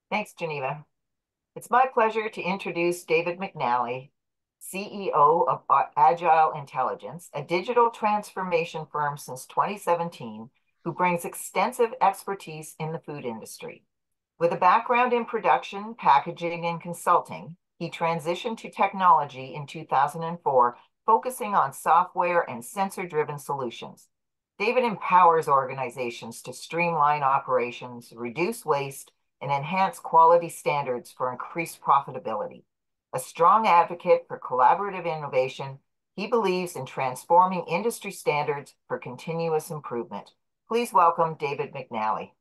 Thanks, Geneva. It's my pleasure to introduce David McNally, CEO of Agyle Intelligence, a digital transformation firm since 2017, who brings extensive expertise in the food industry. With a background in production, packaging, and consulting, he transitioned to technology in 2004, focusing on software and sensor-driven solutions. David empowers organizations to streamline operations, reduce waste, and enhance quality standards for increased profitability. A strong advocate for collaborative innovation, he believes in transforming industry standards for continuous improvement. Please welcome David McNally.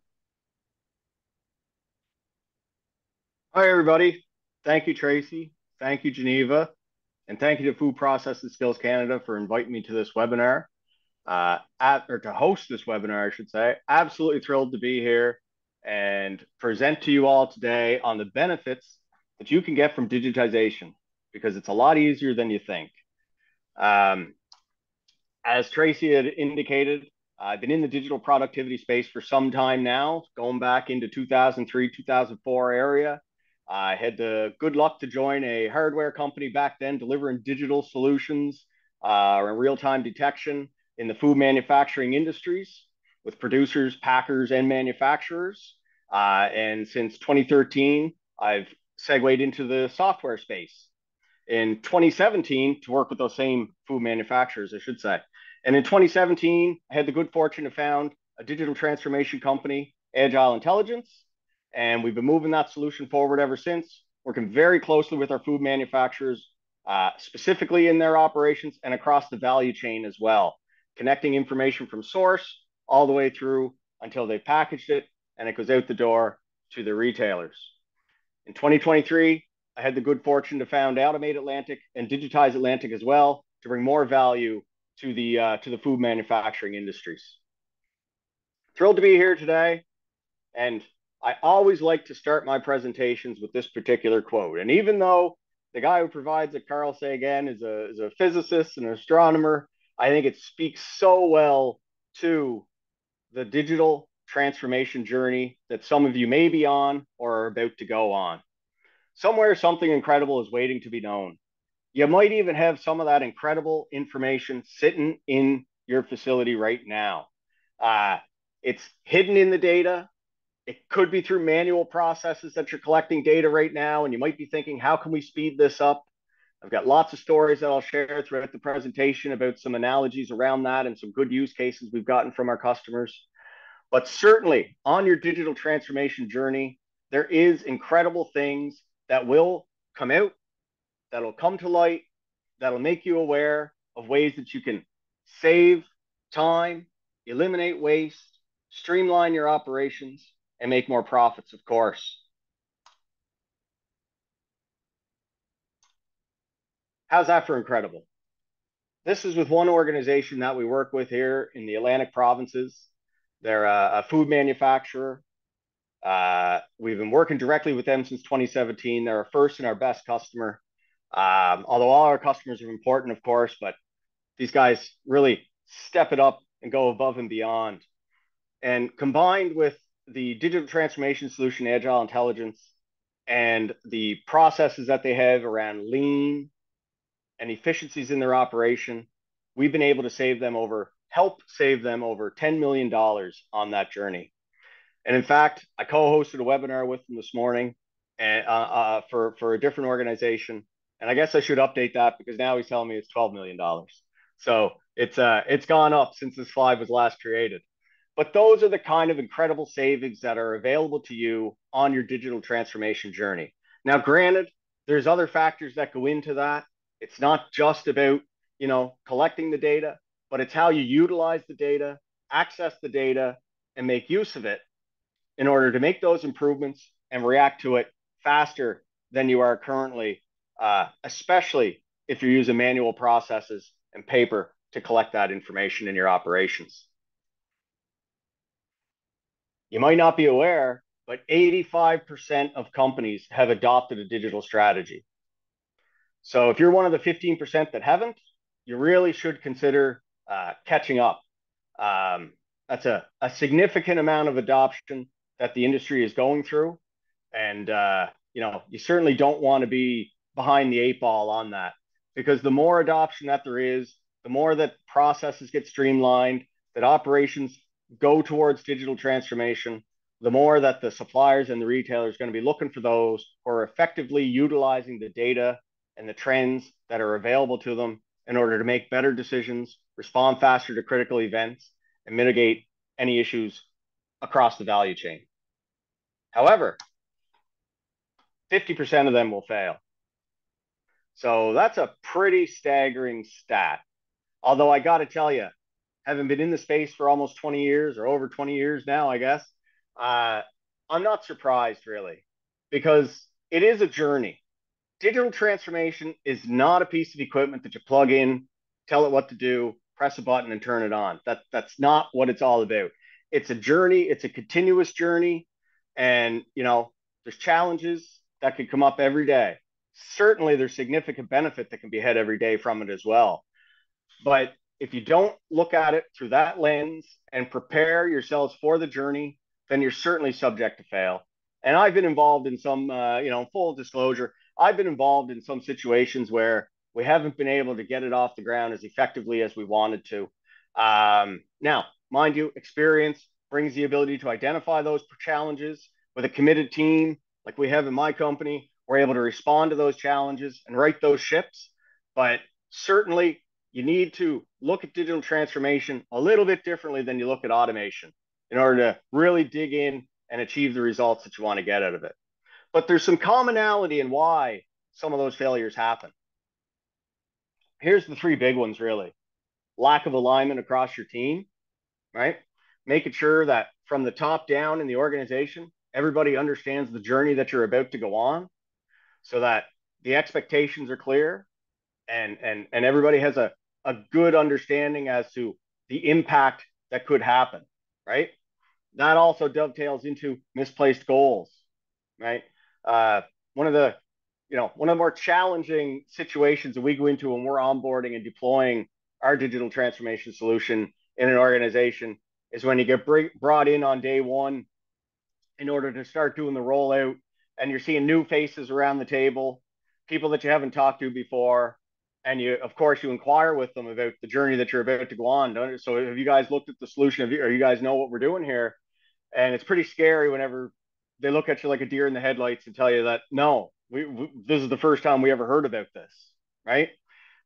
Hi, everybody. Thank you, Tracy. Thank you, Geneva. And thank you to Food Processing Skills Canada for inviting me to this webinar, to host this webinar, I should say. Absolutely thrilled to be here and present to you all today on the benefits that you can get from digitization, because it's a lot easier than you think. As Tracy had indicated, I've been in the digital productivity space for some time now, going back into 2003, 2004 area. I had the good luck to join a hardware company back then, delivering digital solutions and real-time detection in the food manufacturing industries with producers, packers, and manufacturers. And since 2013, I've segued into the software space. In 2017, to work with those same food manufacturers, I should say. And in 2017, I had the good fortune to found a digital transformation company, Agyle Intelligence. And we've been moving that solution forward ever since, working very closely with our food manufacturers, specifically in their operations and across the value chain as well, connecting information from source all the way through until they packaged it and it goes out the door to the retailers. In 2023, I had the good fortune to found Automate Atlantic and Digitize Atlantic as well to bring more value to the food manufacturing industries. Thrilled to be here today, and I always like to start my presentations with this particular quote. And even though the guy who provides it, Carl Sagan, is a physicist and an astronomer, I think it speaks so well to the digital transformation journey that some of you may be on or are about to go on. Somewhere, something incredible is waiting to be known. You might even have some of that incredible information sitting in your facility right now. It's hidden in the data. It could be through manual processes that you're collecting data right now, and you might be thinking, how can we speed this up? I've got lots of stories that I'll share throughout the presentation about some analogies around that and some good use cases we've gotten from our customers. But certainly on your digital transformation journey, there is incredible things that will come out, that'll come to light, that'll make you aware of ways that you can save time, eliminate waste, streamline your operations, and make more profits, of course. How's that for incredible? This is with one organization that we work with here in the Atlantic provinces. They're a food manufacturer. We've been working directly with them since 2017. They're our first and our best customer. Although all our customers are important, of course, but these guys really step it up and go above and beyond. And combined with the digital transformation solution, Agyle Intelligence, and the processes that they have around lean and efficiencies in their operation, we've been able to help save them over $10 million on that journey. And in fact, I co-hosted a webinar with them this morning and for a different organization. And I guess I should update that because now he's telling me it's $12 million. So it's gone up since this slide was last created. But those are the kind of incredible savings that are available to you on your digital transformation journey. Now, granted, there's other factors that go into that. It's not just about, collecting the data, but it's how you utilize the data, access the data, and make use of it in order to make those improvements and react to it faster than you are currently, especially if you're using manual processes and paper to collect that information in your operations. You might not be aware, but 85% of companies have adopted a digital strategy. So if you're one of the 15% that haven't, you really should consider catching up. That's a significant amount of adoption that the industry is going through. And, you certainly don't want to be behind the eight ball on that, because the more adoption that there is, the more that processes get streamlined, that operations go towards digital transformation, the more that the suppliers and the retailers are going to be looking for those who are effectively utilizing the data and the trends that are available to them in order to make better decisions, respond faster to critical events, and mitigate any issues across the value chain. However, 50% of them will fail. So that's a pretty staggering stat. Although I got to tell you, having been in the space for almost 20 years or over 20 years now, I guess, uh, I'm not surprised really, because it is a journey. Digital transformation is not a piece of equipment that you plug in, tell it what to do, press a button and turn it on. That's not what it's all about. It's a journey. It's a continuous journey. And, there's challenges that could come up every day. Certainly there's significant benefit that can be had every day from it as well. But if you don't look at it through that lens and prepare yourselves for the journey, then you're certainly subject to fail. And I've been involved in some, full disclosure, I've been involved in some situations where we haven't been able to get it off the ground as effectively as we wanted to. Now, mind you, experience brings the ability to identify those challenges. With a committed team like we have in my company, we're able to respond to those challenges and right those ships. But certainly, you need to look at digital transformation a little bit differently than you look at automation in order to really dig in and achieve the results that you want to get out of it. But there's some commonality in why some of those failures happen. Here's the three big ones, really. Lack of alignment across your team, right? Making sure that from the top down in the organization, everybody understands the journey that you're about to go on, so that the expectations are clear and everybody has a good understanding as to the impact that could happen, right? That also dovetails into misplaced goals, right? Uh, one of the one of the more challenging situations that we go into when we're onboarding and deploying our digital transformation solution in an organization is when you get brought in on day one in order to start doing the rollout, and you're seeing new faces around the table, people that you haven't talked to before, and of course you inquire with them about the journey that you're about to go on. So have you guys looked at the solution? Or you guys know what we're doing here? And it's pretty scary whenever they look at you like a deer in the headlights and tell you that no, this is the first time we ever heard about this, right?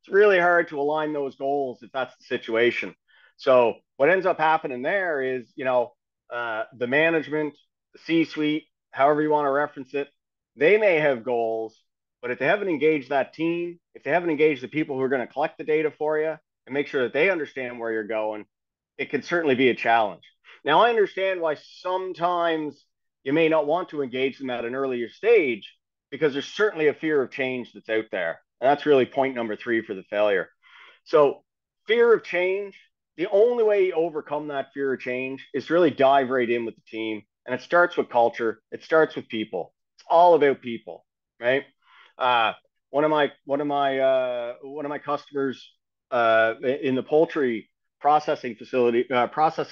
It's really hard to align those goals if that's the situation. So what ends up happening there is, the management, the C-suite, however you want to reference it, they may have goals, but if they haven't engaged that team, if they haven't engaged the people who are going to collect the data for you and make sure that they understand where you're going, it can certainly be a challenge. Now, I understand why sometimes you may not want to engage them at an earlier stage, because there's certainly a fear of change that's out there. And that's really point number 3 for the failure. So fear of change, the only way you overcome that fear of change is to really dive right in with the team. And it starts with culture. It starts with people. It's all about people, right? One of my customers in the poultry processing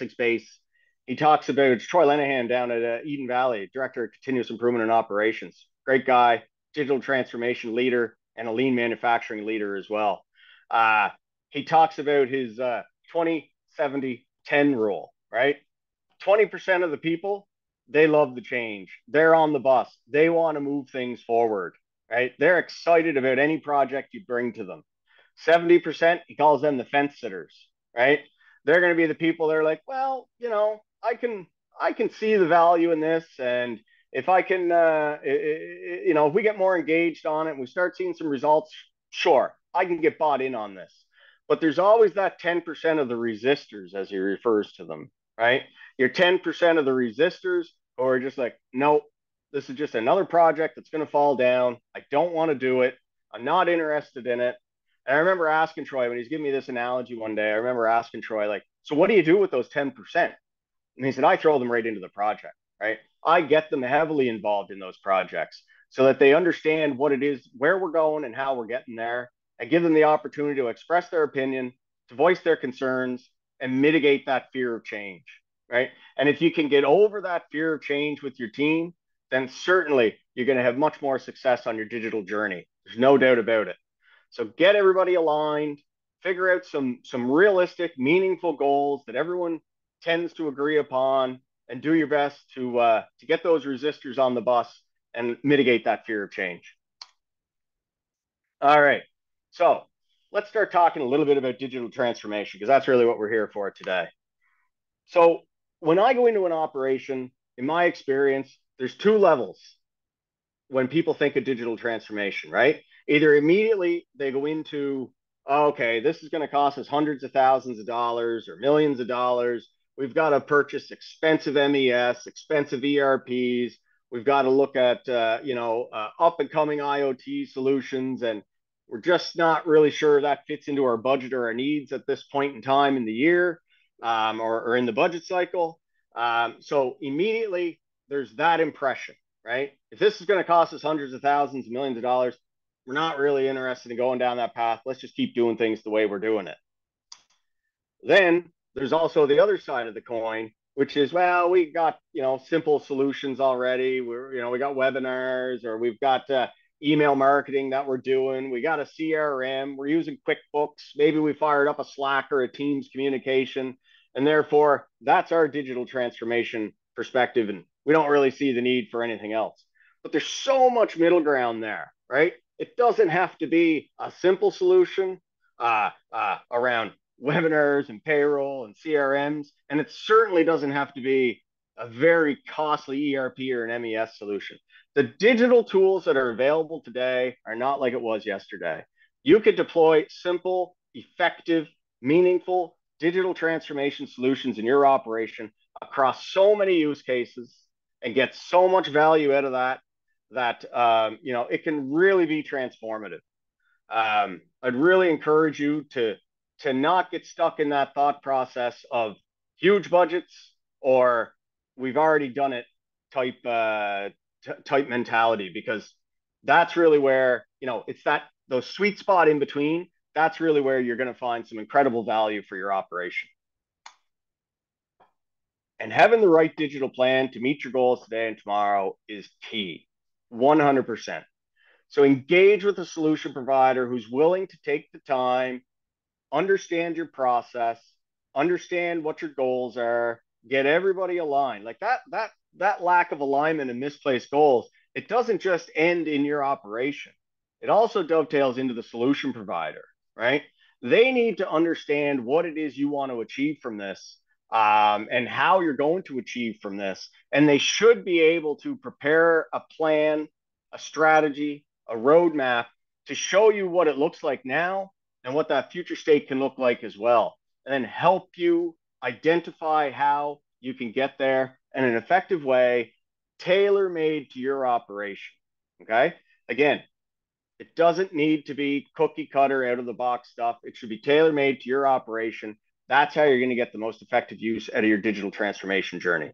space, he talks about, it's Troy Lenahan down at Eden Valley, director of continuous improvement and operations. Great guy, digital transformation leader, and a lean manufacturing leader as well. He talks about his 20, 70, 10 rule, right? 20% of the people, they love the change. They're on the bus. They want to move things forward, right? They're excited about any project you bring to them. 70%, he calls them the fence sitters, right? They're going to be the people that are like, well, I can see the value in this, and if I can, if we get more engaged on it and we start seeing some results, sure, I can get bought in on this. But there's always that 10% of the resistors, as he refers to them, right? Your 10% of the resistors who are just like, nope, this is just another project that's going to fall down. I don't want to do it. I'm not interested in it. And I remember asking Troy, when he's giving me this analogy one day, I remember asking Troy, like, so what do you do with those 10%? And he said, I throw them right into the project, right? I get them heavily involved in those projects so that they understand what it is, where we're going and how we're getting there, and give them the opportunity to express their opinion, to voice their concerns, and mitigate that fear of change, right? And if you can get over that fear of change with your team, then certainly you're going to have much more success on your digital journey. There's no doubt about it. So get everybody aligned, figure out some realistic, meaningful goals that everyone tends to agree upon, and do your best to get those resistors on the bus and mitigate that fear of change. All right. So let's start talking a little bit about digital transformation because that's really what we're here for today. So when I go into an operation, in my experience, there's two levels when people think of digital transformation, right? Either immediately they go into, oh, okay, this is going to cost us hundreds of thousands of dollars or millions of dollars. We've got to purchase expensive MES, expensive ERPs. We've got to look at, up and coming IoT solutions. And we're just not really sure that fits into our budget or our needs at this point in time in the year or in the budget cycle. So immediately there's that impression, right? If this is going to cost us hundreds of thousands, millions of dollars, we're not really interested in going down that path. Let's just keep doing things the way we're doing it. Then there's also the other side of the coin, which is, well, we got, simple solutions already. We got webinars, or we've got email marketing that we're doing. We got a CRM. We're using QuickBooks. Maybe we fired up a Slack or a Teams communication. And therefore, that's our digital transformation perspective. And we don't really see the need for anything else. But there's so much middle ground there, right? It doesn't have to be a simple solution around webinars and payroll and CRMs. And it certainly doesn't have to be a very costly ERP or an MES solution. The digital tools that are available today are not like it was yesterday. You could deploy simple, effective, meaningful digital transformation solutions in your operation across so many use cases and get so much value out of that it can really be transformative. I'd really encourage you to not get stuck in that thought process of huge budgets or we've already done it type mentality, because that's really where, it's those sweet spot in between. That's really where you're going to find some incredible value for your operation. And having the right digital plan to meet your goals today and tomorrow is key, 100%. So engage with a solution provider who's willing to take the time, understand your process, understand what your goals are, get everybody aligned. Like that lack of alignment and misplaced goals, it doesn't just end in your operation. It also dovetails into the solution provider, right? They need to understand what it is you want to achieve from this, and how you're going to achieve from this. And they should be able to prepare a plan, a strategy, a roadmap to show you what it looks like now and what that future state can look like as well. And then help you identify how you can get there in an effective way, tailor-made to your operation. Okay? Again, it doesn't need to be cookie cutter out of the box stuff. It should be tailor-made to your operation. That's how you're going to get the most effective use out of your digital transformation journey.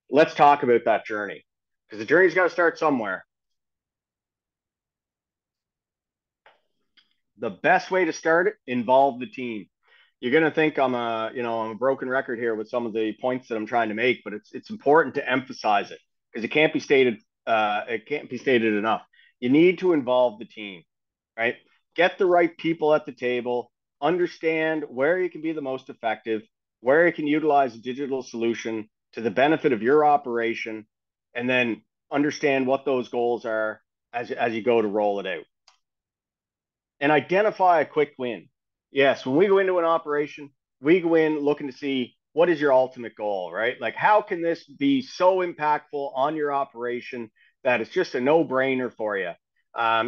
Let's talk about that journey, because the journey's got to start somewhere. The best way to start it, involve the team. You're going to think I'm a broken record here with some of the points that I'm trying to make, but it's important to emphasize it because it can't be stated enough. You need to involve the team, right? Get the right people at the table, understand where you can be the most effective, where you can utilize a digital solution to the benefit of your operation, and then understand what those goals are as you go to roll it out. And identify a quick win. Yes, when we go into an operation, we go in looking to see what is your ultimate goal, right? Like, how can this be so impactful on your operation that it's just a no-brainer for you?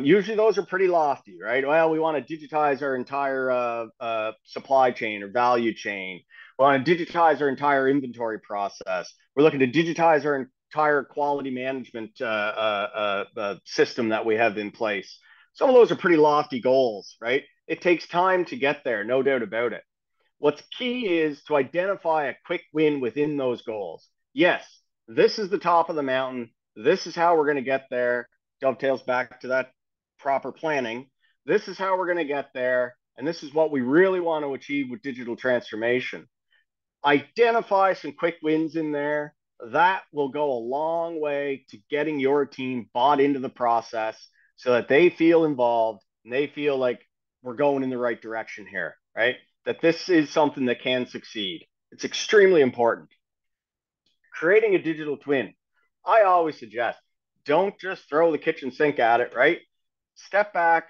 Usually those are pretty lofty, right? Well, we want to digitize our entire supply chain or value chain. We want to digitize our entire inventory process. We're looking to digitize our entire quality management system that we have in place. Some of those are pretty lofty goals, right? It takes time to get there, no doubt about it. What's key is to identify a quick win within those goals. Yes, this is the top of the mountain. This is how we're going to get there. Dovetails back to that proper planning. This is how we're going to get there. And this is what we really want to achieve with digital transformation. Identify some quick wins in there that will go a long way to getting your team bought into the process so that they feel involved and they feel like we're going in the right direction here, right? That this is something that can succeed. It's extremely important. Creating a digital twin. I always suggest don't just throw the kitchen sink at it, right? Step back,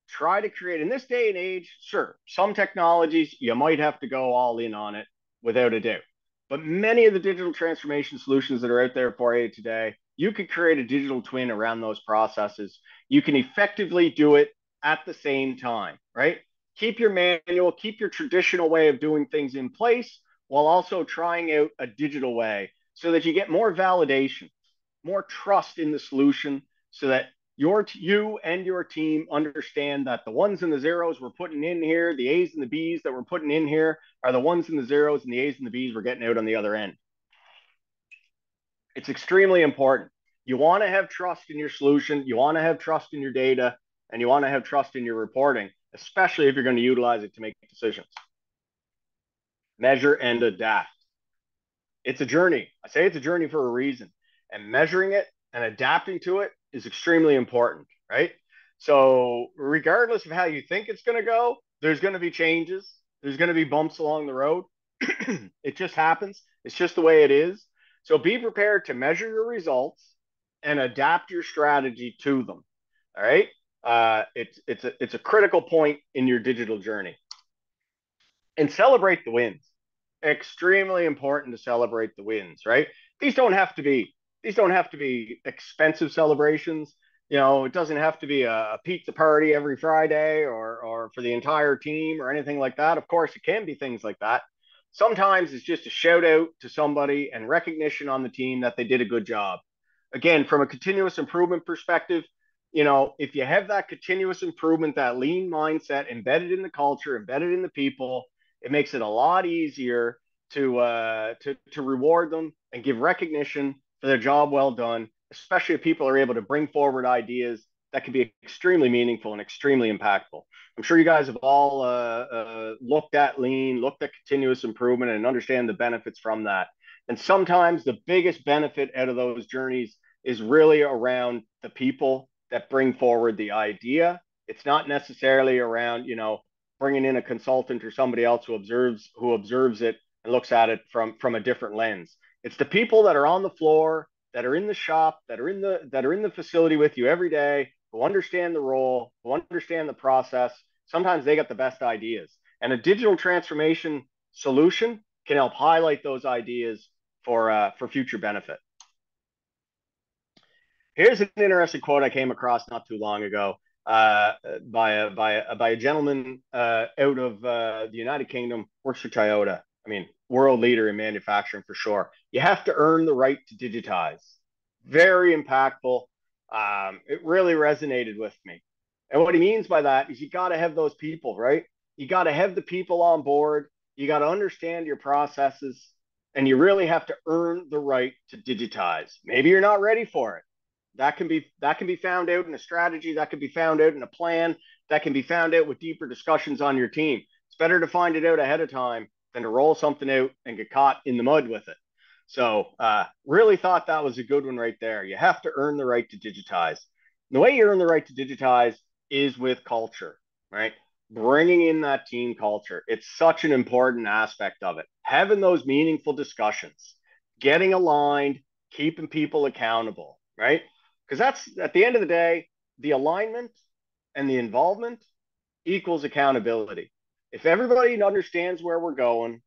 try to create in this day and age. Sure, some technologies you might have to go all in on it without a doubt, but many of the digital transformation solutions that are out there for you today, you could create a digital twin around those processes. You can effectively do it at the same time, right? Keep your manual, keep your traditional way of doing things in place while also trying out a digital way so that you get more validation, more trust in the solution, so that you and your team understand that the ones and the zeros we're putting in here, the A's and the B's that we're putting in here, are the ones and the zeros and the A's and the B's we're getting out on the other end. It's extremely important. You want to have trust in your solution, you want to have trust in your data, and you want to have trust in your reporting, especially if you're going to utilize it to make decisions. Measure and adapt. It's a journey. I say it's a journey for a reason. And measuring it and adapting to it is extremely important, right? So, regardless of how you think it's going to go, there's going to be changes, there's going to be bumps along the road. It just happens. It's just the way it is. So, be prepared to measure your results and adapt your strategy to them. All right. It's a critical point in your digital journey. And celebrate the wins. Extremely important to celebrate the wins, right? These don't have to be these don't have to be expensive celebrations. You know, it doesn't have to be a pizza party every Friday or for the entire team or anything like that. Of course, it can be things like that. Sometimes it's just a shout out to somebody and recognition on the team that they did a good job. Again, from a continuous improvement perspective, you know, if you have that continuous improvement, that lean mindset embedded in the culture, embedded in the people, it makes it a lot easier to reward them and give recognition for their job well done, especially if people are able to bring forward ideas that can be extremely meaningful and extremely impactful. I'm sure you guys have all looked at lean, looked at continuous improvement, and understand the benefits from that. And sometimes the biggest benefit out of those journeys is really around the people that bring forward the idea. It's not necessarily around, you know, bringing in a consultant or somebody else who observes it and looks at it from a different lens. It's the people that are on the floor, that are in the shop, that are in the facility with you every day, who understand the role, who understand the process. Sometimes they got the best ideas, and a digital transformation solution can help highlight those ideas for future benefit. Here's an interesting quote I came across not too long ago by a gentleman out of the United Kingdom, works for Toyota. I mean, world leader in manufacturing for sure. You have to earn the right to digitize. Very impactful. It really resonated with me. And what he means by that is you got to have those people, right? You got to have the people on board. You got to understand your processes, and you really have to earn the right to digitize. Maybe you're not ready for it. That can be found out in a strategy, that can be found out in a plan, that can be found out with deeper discussions on your team. It's better to find it out ahead of time than to roll something out and get caught in the mud with it. So really thought that was a good one right there. You have to earn the right to digitize. The way you earn the right to digitize is with culture, right? Bringing in that team culture. It's such an important aspect of it. Having those meaningful discussions, getting aligned, keeping people accountable, right? Because that's at the end of the day, the alignment and the involvement equals accountability. If everybody understands where we're going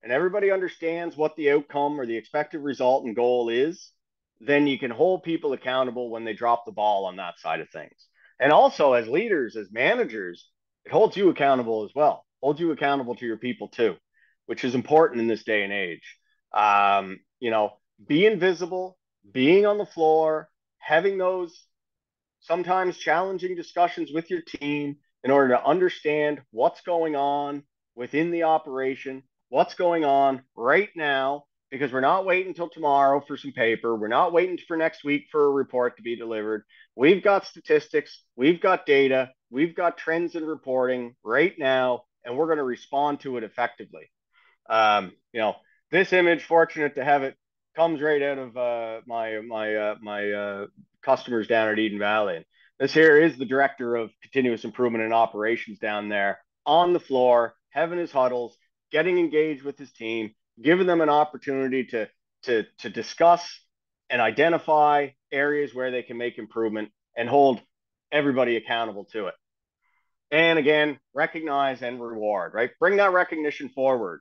and everybody understands what the outcome or the expected result and goal is, then you can hold people accountable when they drop the ball on that side of things. And also, as leaders, as managers, it holds you accountable as well, holds you accountable to your people too, which is important in this day and age. You know, being visible, being on the floor, having those sometimes challenging discussions with your team in order to understand what's going on within the operation, what's going on right now, because we're not waiting until tomorrow for some paper. We're not waiting for next week for a report to be delivered. We've got statistics, we've got data, we've got trends and reporting right now, and we're going to respond to it effectively. You know, this image, fortunate to have it comes right out of my customers down at Eden Valley. And this here is the director of continuous improvement and operations down there on the floor, having his huddles, getting engaged with his team, giving them an opportunity to discuss and identify areas where they can make improvement and hold everybody accountable to it. And again, recognize and reward, right? Bring that recognition forward.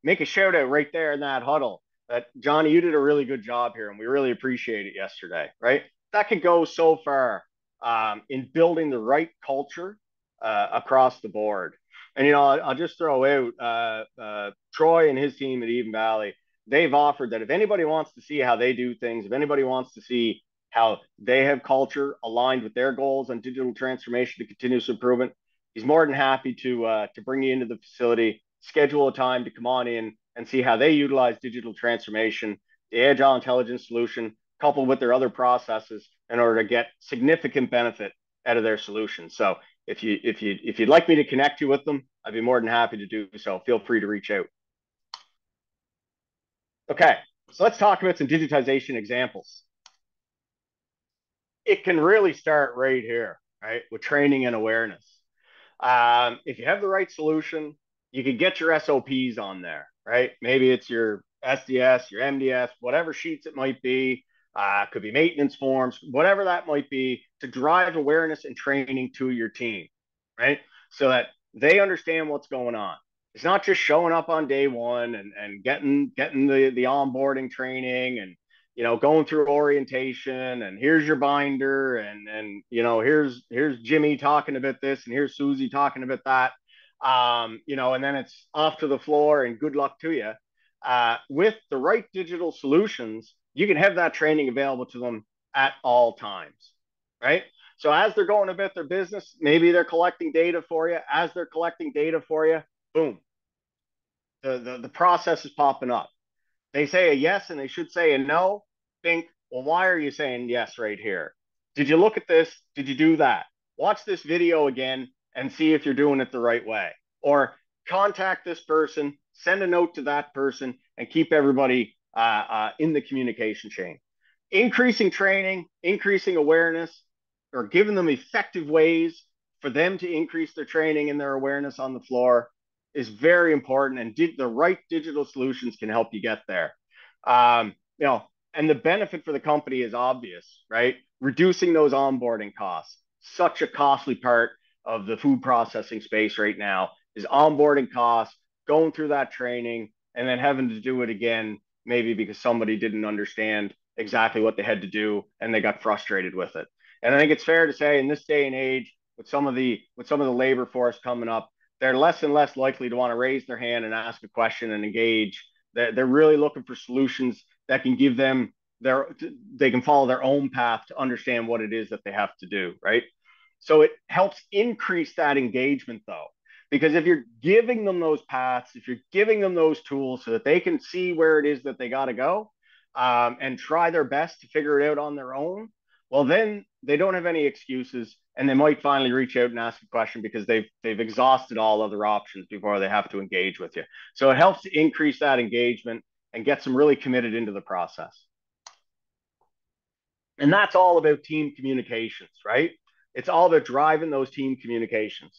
Make a shout out right there in that huddle that Johnny, you did a really good job here, and we really appreciate it yesterday, right? That could go so far in building the right culture across the board. And I'll just throw out Troy and his team at Eden Valley. They've offered that if anybody wants to see how they do things, if anybody wants to see how they have culture aligned with their goals on digital transformation to continuous improvement, he's more than happy to bring you into the facility, schedule a time to come on in and see how they utilize digital transformation, the Agile Intelligence solution, coupled with their other processes in order to get significant benefit out of their solution. So if you'd like me to connect you with them, I'd be more than happy to do so. Feel free to reach out. Okay, so let's talk about some digitization examples. It can really start right here, right, with training and awareness. If you have the right solution, you can get your SOPs on there, right? Maybe it's your SDS, your MDS, whatever sheets it might be. Could be maintenance forms, whatever that might be, to drive awareness and training to your team, right? So that they understand what's going on. It's not just showing up on day one and getting the onboarding training and going through orientation and here's your binder and here's Jimmy talking about this and here's Susie talking about that. And then it's off to the floor and good luck to you. With the right digital solutions, you can have that training available to them at all times, right? So as they're going about their business, maybe they're collecting data for you. As they're collecting data for you, boom, the process is popping up. They say a yes and they should say a no. Think, well, why are you saying yes right here? Did you look at this? Did you do that? Watch this video again and see if you're doing it the right way. Or contact this person, send a note to that person, and keep everybody in the communication chain. Increasing training, increasing awareness, or giving them effective ways for them to increase their training and their awareness on the floor is very important. And the right digital solutions can help you get there. And the benefit for the company is obvious, right? Reducing those onboarding costs. Such a costly part of the food processing space right now is onboarding costs, going through that training, and then having to do it again, maybe because somebody didn't understand exactly what they had to do and they got frustrated with it. And I think it's fair to say in this day and age, with some of the labor force coming up, they're less and less likely to want to raise their hand and ask a question and engage. They're really looking for solutions that can give them they can follow their own path to understand what it is that they have to do, right? So it helps increase that engagement though, because if you're giving them those paths, if you're giving them those tools so that they can see where it is that they got to go and try their best to figure it out on their own, well, then they don't have any excuses and they might finally reach out and ask a question because they've exhausted all other options before they have to engage with you. So it helps to increase that engagement and get them really committed into the process. And that's all about team communications, right? It's all about driving those team communications,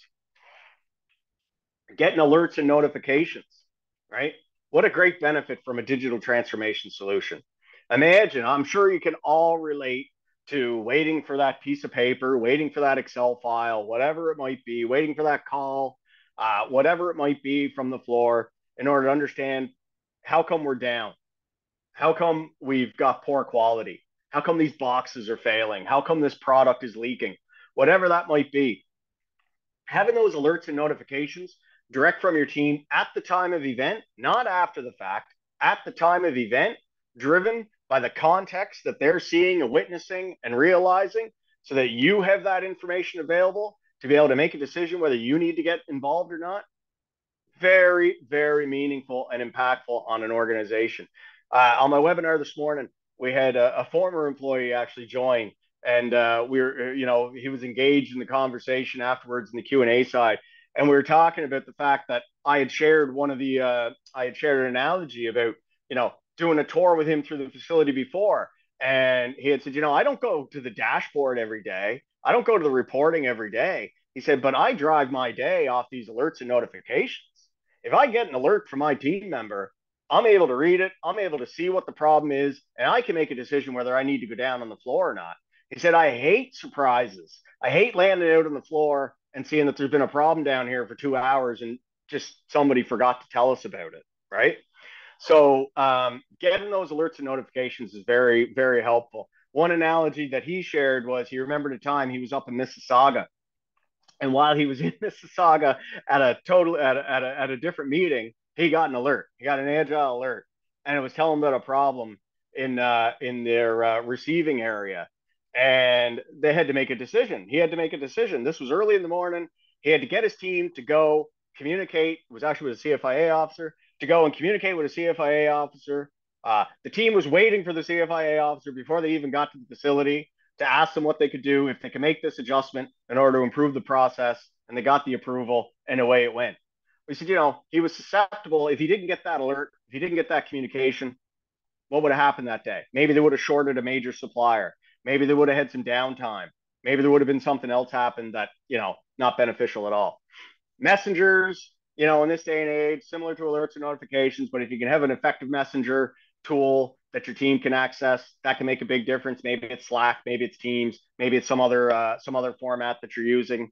getting alerts and notifications, right? What a great benefit from a digital transformation solution. Imagine, I'm sure you can all relate to waiting for that piece of paper, waiting for that Excel file, whatever it might be, waiting for that call, whatever it might be from the floor in order to understand how come we're down? How come we've got poor quality? How come these boxes are failing? How come this product is leaking? Whatever that might be. Having those alerts and notifications direct from your team at the time of event, not after the fact, at the time of event, driven by the context that they're seeing and witnessing and realizing, so that you have that information available to be able to make a decision whether you need to get involved or not. Very, very meaningful and impactful on an organization. On my webinar this morning, we had a former employee actually join, and he was engaged in the conversation afterwards in the Q&A side, and we were talking about the fact that I had shared an analogy about, doing a tour with him through the facility before, and he had said, I don't go to the dashboard every day. I don't go to the reporting every day. He said, but I drive my day off these alerts and notifications. If I get an alert from my team member, I'm able to read it. I'm able to see what the problem is, and I can make a decision whether I need to go down on the floor or not. He said, I hate surprises. I hate landing out on the floor and seeing that there's been a problem down here for 2 hours and just somebody forgot to tell us about it, right? So getting those alerts and notifications is very, very helpful. One analogy that he shared was he remembered a time he was up in Mississauga, and while he was in Mississauga at a different meeting, he got an alert. He got an Agyle alert, and it was telling him about a problem in their receiving area, and they had to make a decision. He had to make a decision. This was early in the morning. He had to get his team to go communicate. It was actually with a CFIA officer to go and communicate with a CFIA officer. The team was waiting for the CFIA officer before they even got to the facility to ask them what they could do, if they could make this adjustment in order to improve the process. And they got the approval, and away it went. We said, he was susceptible. If he didn't get that alert, if he didn't get that communication, what would have happened that day? Maybe they would have shorted a major supplier. Maybe they would have had some downtime. Maybe there would have been something else happen that, not beneficial at all. Messengers, in this day and age, similar to alerts and notifications, but if you can have an effective messenger tool that your team can access, that can make a big difference. Maybe it's Slack, maybe it's Teams, maybe it's some other format that you're using.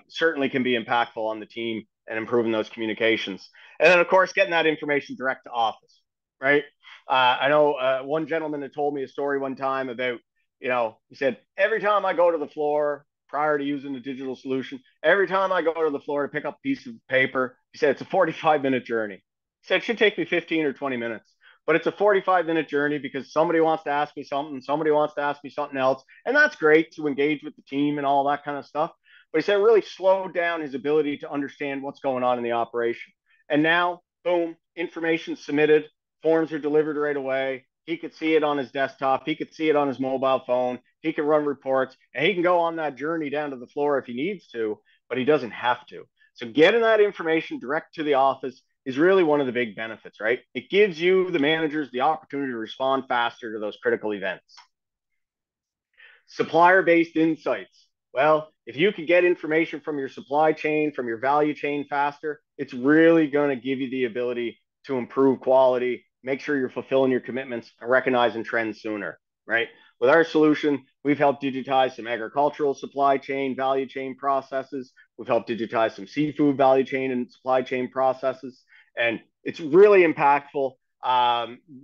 Certainly can be impactful on the team and improving those communications. And then, of course, getting that information direct to office, right? I know one gentleman had told me a story one time about, he said, every time I go to the floor prior to using the digital solution, every time I go to the floor to pick up a piece of paper, he said, it's a 45-minute journey. He said, it should take me 15 or 20 minutes, but it's a 45-minute journey because somebody wants to ask me something, somebody wants to ask me something else. And that's great to engage with the team and all that kind of stuff. But he said it really slowed down his ability to understand what's going on in the operation. And now, boom, information submitted, forms are delivered right away. He could see it on his desktop. He could see it on his mobile phone. He can run reports, and he can go on that journey down to the floor if he needs to, but he doesn't have to. So getting that information direct to the office is really one of the big benefits, right? It gives you, the managers, the opportunity to respond faster to those critical events. Supplier-based insights. Well, if you can get information from your supply chain, from your value chain faster, it's really going to give you the ability to improve quality, make sure you're fulfilling your commitments, and recognizing trends sooner, right? With our solution, we've helped digitize some agricultural supply chain, value chain processes. We've helped digitize some seafood value chain and supply chain processes, and it's really impactful.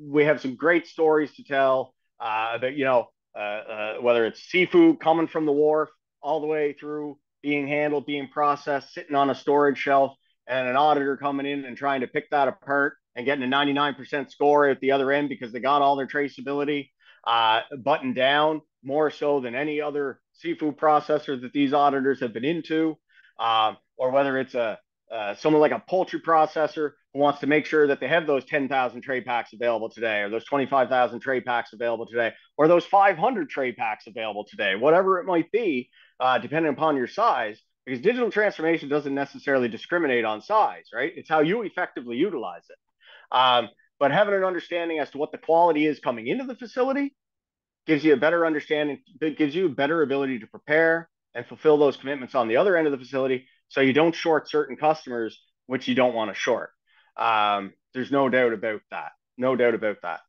We have some great stories to tell about, whether it's seafood coming from the wharf all the way through being handled, being processed, sitting on a storage shelf, and an auditor coming in and trying to pick that apart and getting a 99% score at the other end because they got all their traceability buttoned down more so than any other seafood processor that these auditors have been into, or whether it's someone like a poultry processor who wants to make sure that they have those 10,000 tray packs available today, or those 25,000 tray packs available today, or those 500 tray packs available today, whatever it might be, depending upon your size, because digital transformation doesn't necessarily discriminate on size, right? It's how you effectively utilize it. But having an understanding as to what the quality is coming into the facility gives you a better understanding, it gives you a better ability to prepare and fulfill those commitments on the other end of the facility so you don't short certain customers, which you don't want to short. There's no doubt about that. No doubt about that.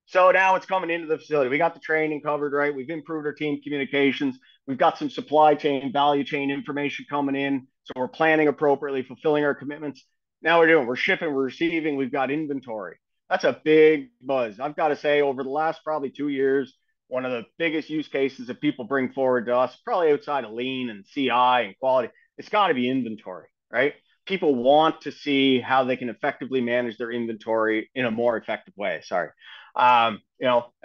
So now it's coming into the facility. We got the training covered, right? We've improved our team communications. We've got some supply chain, value chain information coming in. So we're planning appropriately, fulfilling our commitments. Now we're shipping, we're receiving, we've got inventory. That's a big buzz. I've got to say, over the last probably 2 years, one of the biggest use cases that people bring forward to us, probably outside of lean and CI and quality, it's got to be inventory, right? People want to see how they can effectively manage their inventory in a more effective way. Sorry. And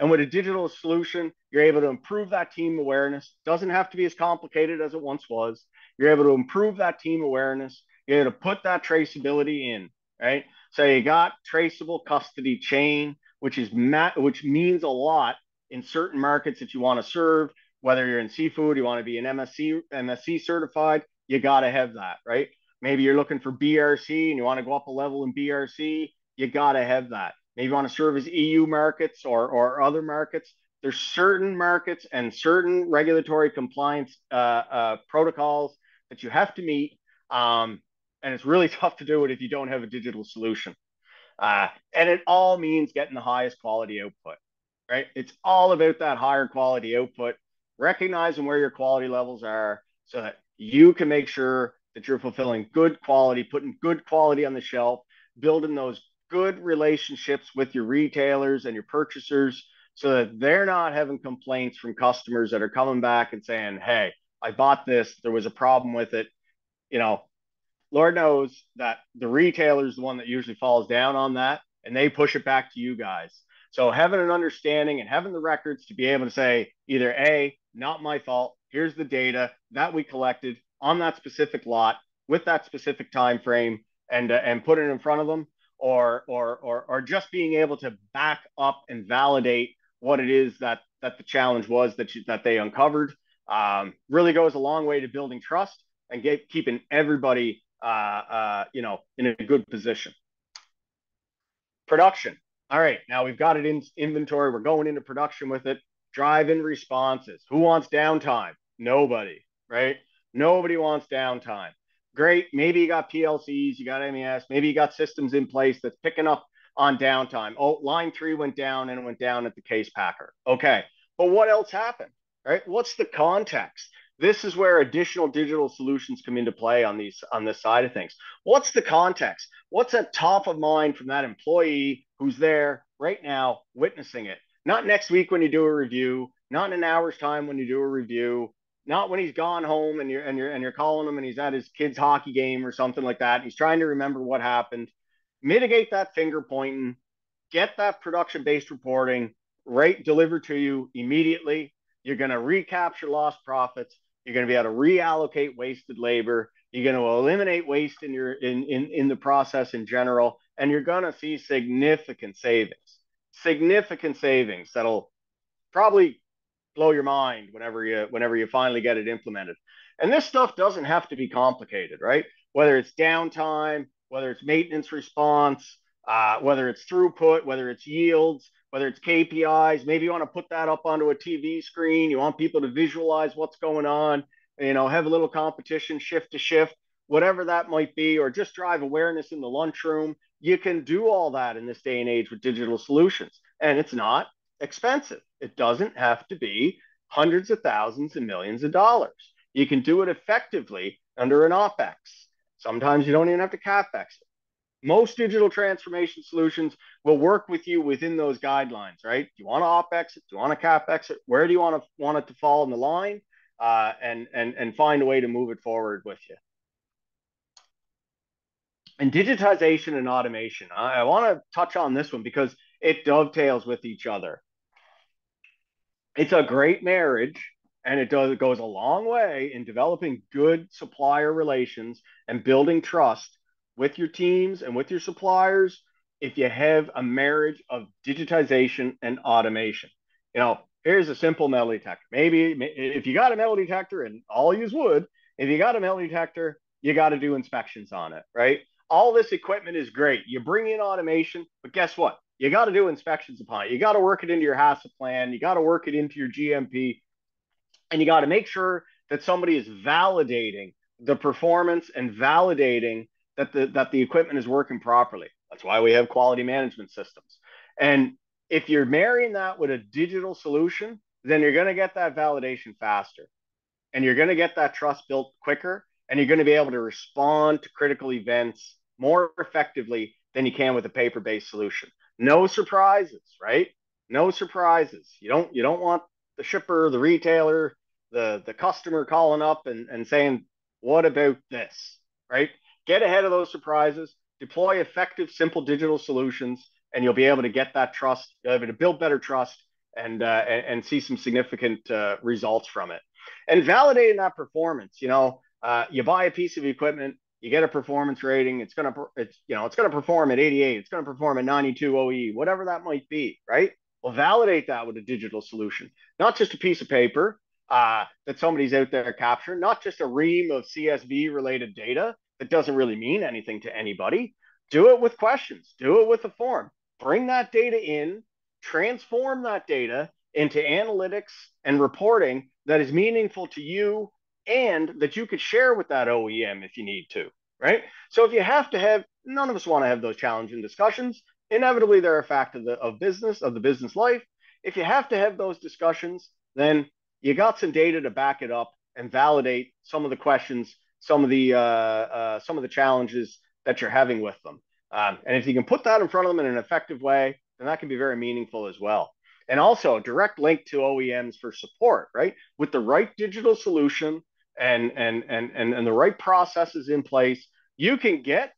with a digital solution, you're able to improve that team awareness. Doesn't have to be as complicated as it once was. You're able to improve that team awareness. You're able to put that traceability in, right? So you got traceable custody chain, which means a lot in certain markets that you want to serve. Whether you're in seafood, you want to be an MSC certified, you got to have that, right? Maybe you're looking for BRC and you want to go up a level in BRC. you got to have that. Maybe you want to service EU markets or other markets. There's certain markets and certain regulatory compliance protocols that you have to meet. And it's really tough to do it if you don't have a digital solution. And it all means getting the highest quality output, right? It's all about that higher quality output, recognizing where your quality levels are so that you can make sure that you're fulfilling good quality, putting good quality on the shelf, building those good relationships with your retailers and your purchasers so that they're not having complaints from customers that are coming back and saying, hey, I bought this, there was a problem with it. You know, Lord knows that the retailer is the one that usually falls down on that, and they push it back to you guys. So having an understanding and having the records to be able to say either A, not my fault, here's the data that we collected on that specific lot with that specific time frame, and put it in front of them, or just being able to back up and validate what it is that the challenge was that they uncovered, really goes a long way to building trust and keeping everybody in a good position. Production. All right, now we've got it in inventory. We're going into production with it. Drive-in responses. Who wants downtime? Nobody, right? Nobody wants downtime. Great. Maybe you got PLCs, you got MES, maybe you got systems in place that's picking up on downtime. Oh, line 3 went down and it went down at the case packer. Okay. But what else happened? Right? What's the context? This is where additional digital solutions come into play on this side of things. What's the context? What's at top of mind from that employee who's there right now witnessing it? Not next week when you do a review, not in an hour's time when you do a review, not when he's gone home and you're calling him and he's at his kid's hockey game or something like that. He's trying to remember what happened. Mitigate that finger pointing, get that production based reporting right delivered to you immediately. You're going to recapture lost profits. You're going to be able to reallocate wasted labor. You're going to eliminate waste in the process in general, and you're going to see significant savings that'll probably blow your mind whenever you finally get it implemented. And this stuff doesn't have to be complicated, right? Whether it's downtime, whether it's maintenance response, whether it's throughput, whether it's yields, whether it's KPIs. Maybe you want to put that up onto a TV screen. You want people to visualize what's going on, have a little competition shift to shift, whatever that might be, or just drive awareness in the lunchroom. You can do all that in this day and age with digital solutions. And it's not expensive. It doesn't have to be hundreds of thousands and millions of dollars. You can do it effectively under an OpEx. Sometimes you don't even have to CapEx it. Most digital transformation solutions will work with you within those guidelines, right? Do you want to OpEx it? Do you want to CapEx it? Where do you want it to fall in the line? And find a way to move it forward with you. And digitization and automation. I want to touch on this one because it dovetails with each other. It's a great marriage, and it goes a long way in developing good supplier relations and building trust with your teams and with your suppliers if you have a marriage of digitization and automation. Here's a simple metal detector. Maybe if you got a metal detector, and I'll use wood, if you got a metal detector, you got to do inspections on it, right? All this equipment is great. You bring in automation, but guess what? You got to do inspections upon it. You got to work it into your HACCP plan. You got to work it into your GMP, and you got to make sure that somebody is validating the performance and validating that the equipment is working properly. That's why we have quality management systems. And if you're marrying that with a digital solution, then you're going to get that validation faster, and you're going to get that trust built quicker, and you're going to be able to respond to critical events more effectively than you can with a paper-based solution. No surprises, right? No surprises. You don't want the shipper, the retailer, the customer calling up and saying, what about this, right? Get ahead of those surprises, deploy effective, simple digital solutions, and you'll be able to get that trust, you'll be able to build better trust and see some significant results from it. And validating that performance, you buy a piece of equipment, you get a performance rating, it's going to perform at 88, it's going to perform at 92 OE, whatever that might be, right? Well, validate that with a digital solution, not just a piece of paper that somebody's out there capturing, not just a ream of CSV related data that doesn't really mean anything to anybody. Do it with questions, do it with a form. Bring that data in, transform that data into analytics and reporting that is meaningful to you and that you could share with that OEM if you need to, right? So if you have to have, none of us want to have those challenging discussions. Inevitably, they're a fact of the business life. If you have to have those discussions, then you got some data to back it up and validate some of the questions, some of the challenges that you're having with them. And if you can put that in front of them in an effective way, then that can be very meaningful as well. And also direct link to OEMs for support, right? With the right digital solution and the right processes in place, you can get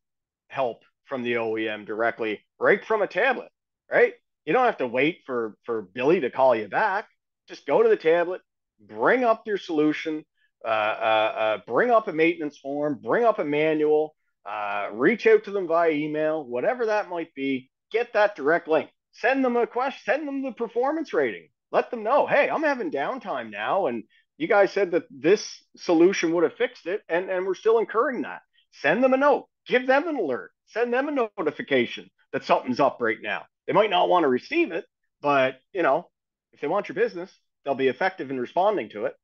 help from the OEM directly, right from a tablet, right? You don't have to wait for Billy to call you back. Just go to the tablet, bring up your solution, bring up a maintenance form, bring up a manual, reach out to them via email, whatever that might be. Get that direct link. Send them a question. Send them the performance rating. Let them know, hey, I'm having downtime now, and you guys said that this solution would have fixed it, and we're still incurring that. Send them a note. Give them an alert. Send them a notification that something's up right now. They might not want to receive it, but if they want your business, they'll be effective in responding to it.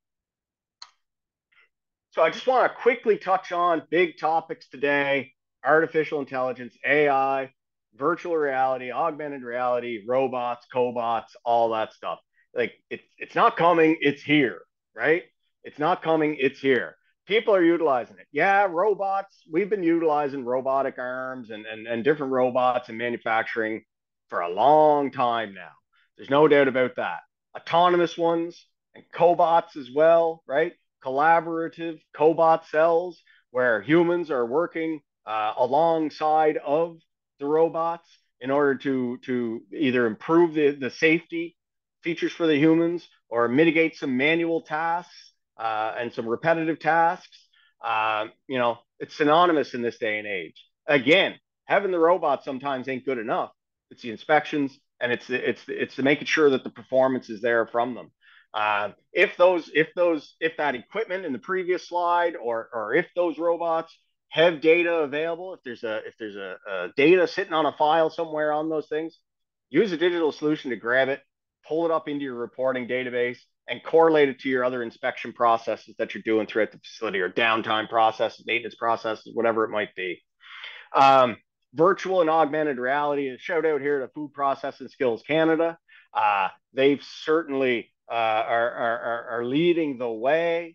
So I just want to quickly touch on big topics today: artificial intelligence, AI, virtual reality, augmented reality, robots, cobots, all that stuff. Like it's not coming, it's here, right? It's not coming, it's here. People are utilizing it. Yeah, robots, we've been utilizing robotic arms and different robots in manufacturing for a long time now. There's no doubt about that. Autonomous ones and cobots as well, right? Collaborative cobot cells where humans are working alongside of the robots in order to either improve the safety features for the humans or mitigate some manual tasks and some repetitive tasks. It's synonymous in this day and age. Again, having the robot sometimes ain't good enough. It's the inspections and it's the making sure that the performance is there from them. If that equipment in the previous slide, or if those robots have data available, if there's a data sitting on a file somewhere on those things, use a digital solution to grab it, pull it up into your reporting database, and correlate it to your other inspection processes that you're doing throughout the facility, or downtime processes, maintenance processes, whatever it might be. Virtual and augmented reality. A shout out here to Food Processing Skills Canada. They've certainly are leading the way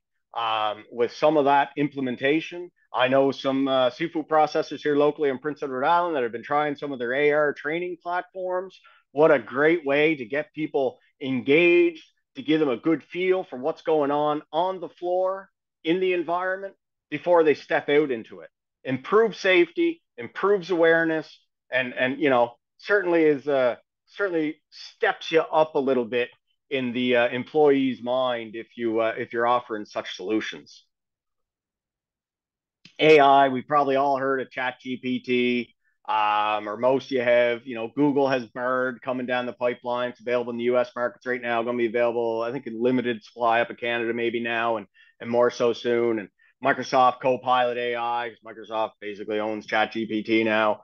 with some of that implementation. I know some seafood processors here locally in Prince Edward Island that have been trying some of their AR training platforms. What a great way to get people engaged, to give them a good feel for what's going on the floor, in the environment, before they step out into it. Improves safety, improves awareness, and certainly steps you up a little bit in the employee's mind if you're offering such solutions. AI, we've probably all heard of ChatGPT, or most of you have. Google has Bard coming down the pipeline. It's available in the U.S. markets right now. Going to be available, I think, in limited supply up in Canada maybe now, and more so soon. And Microsoft Copilot AI, because Microsoft basically owns ChatGPT now.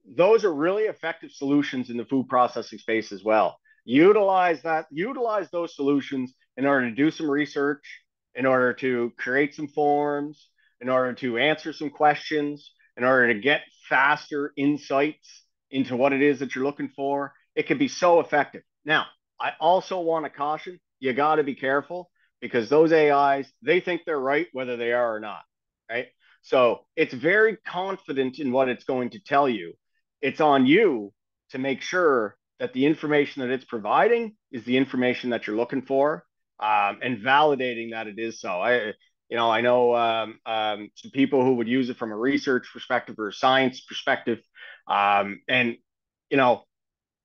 Those are really effective solutions in the food processing space as well. Utilize those solutions in order to do some research, in order to create some forms, in order to answer some questions, in order to get faster insights into what it is that you're looking for. It can be so effective. Now, I also want to caution, you got to be careful, because those AIs, they think they're right whether they are or not, right? So it's very confident in what it's going to tell you. It's on you to make sure that the information that it's providing is the information that you're looking for, and validating that it is so. I know some people who would use it from a research perspective or a science perspective. And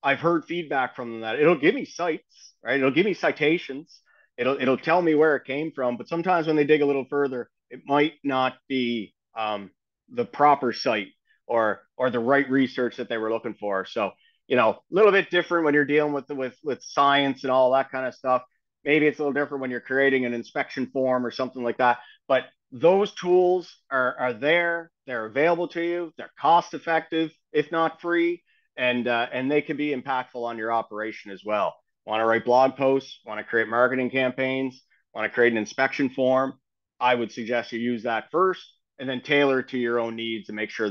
I've heard feedback from them that it'll give me cites, right? It'll give me citations. It'll tell me where it came from. But sometimes when they dig a little further, it might not be the proper site or the right research that they were looking for. So, a little bit different when you're dealing with science and all that kind of stuff. Maybe it's a little different when you're creating an inspection form or something like that. But those tools are there. They're available to you. They're cost effective, if not free, and they can be impactful on your operation as well. Want to write blog posts? Want to create marketing campaigns? Want to create an inspection form? I would suggest you use that first, and then tailor it to your own needs and make sure